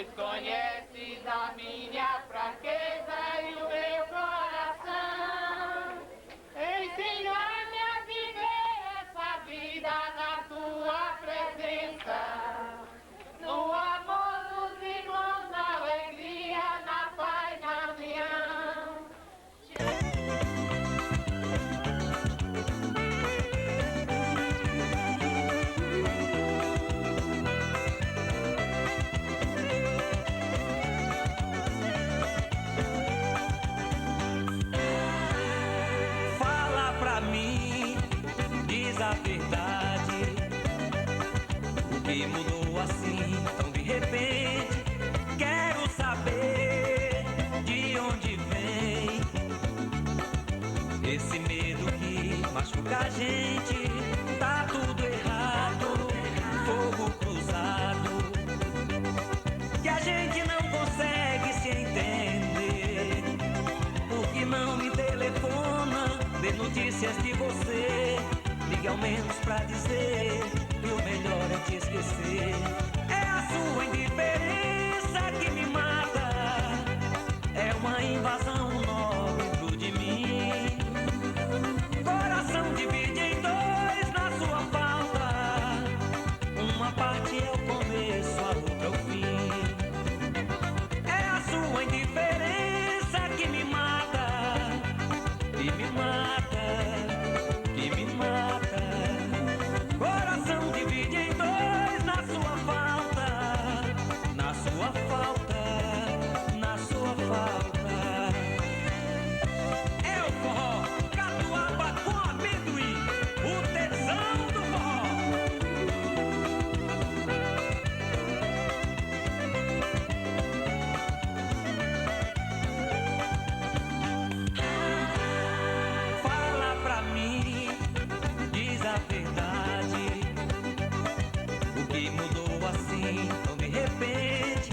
pois conhece da minha fraqueza e o meu coração. Ensina-me a viver essa vida na tua presença, no amor dos irmãos, na alegria, na paz, na união. Fala pra mim, diz a verdade, o que mudou assim tão de repente? Quero saber de onde vem esse medo que machuca a gente. Tá tudo errado, fogo cruzado, que a gente não consegue se entender. Por que não me telefona, dê notícias de você? Ligue ao menos pra dizer que o melhor é te esquecer. É a sua indiferença que me mata, é uma invasão no dentro de mim. Coração divide em dois na sua falta, uma parte é o começo, a outra é o fim. É a sua indiferença que me mata, que me mata, que me mata. Coração divide em dois na sua falta, na sua falta, na sua falta. É o forró, catuaba com amendoim, o tesão do forró. Fala pra mim, diz a verdade, o que mudou assim tão de repente?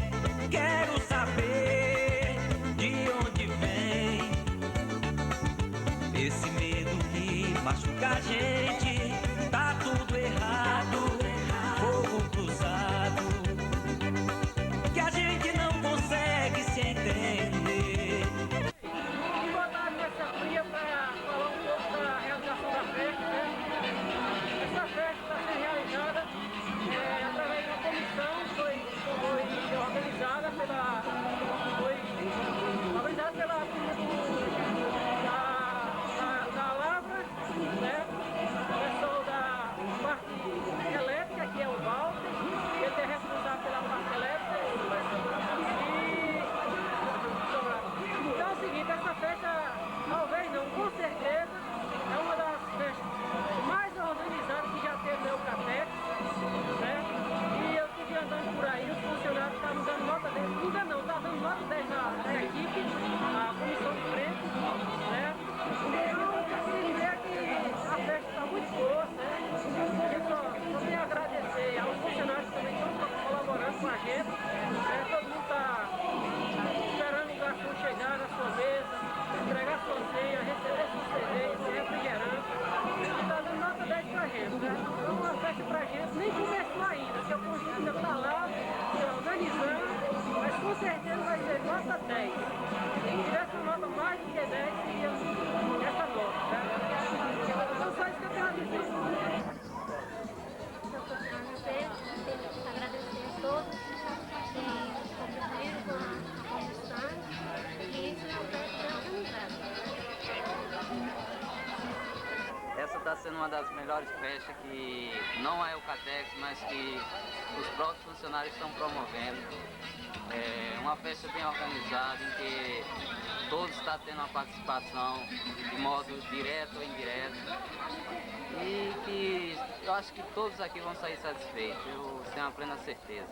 Quero saber de onde vem esse medo que machuca a gente. Tá tudo errado, fogo cruzado, que a gente não consegue se entender. E boa tarde nessa fria para falar um pouco da realização da festa, né? Essa festa está sendo realizada através de uma comissão que foi organizada pela da Lavra, né? O pessoal da parte elétrica, que é o Walter, ele é responsável pela parte elétrica. Então é o seguinte, essa festa, talvez não, com certeza, é uma das festas mais organizadas que já teve no Eucatex, né? E eu estive andando por aí, os funcionários estavam dando nota 10, ainda não, está dando nota 10 na equipe, a comissão de frente, né? Então, eu queria dizer que a festa está muito boa, né? Eu só tenho a agradecer aos funcionários que também estão colaborando com a gente, né? Todo mundo está esperando o garçom chegar na sua mesa, entregar sua senha, receber sua cerveja, seu refrigerante. E está dando nota 10 pra gente, né? Então uma festa pra gente, nem começou ainda, porque o conjunto ainda está lá, organizando, mas com certeza vai ser nota 10. Se tivesse uma nota mais do que 10, seria essa nota, né? Então só isso que eu tenho a dizer. Agradecer a todos que contribuíram com a comissão e isso é uma festa organizada. Essa está sendo uma das melhores festas que não a Eucatex, mas que os próprios funcionários estão promovendo. É uma festa bem organizada em que todos estão tendo uma participação de modo direto ou indireto e que eu acho que todos aqui vão sair satisfeitos, eu tenho a plena certeza.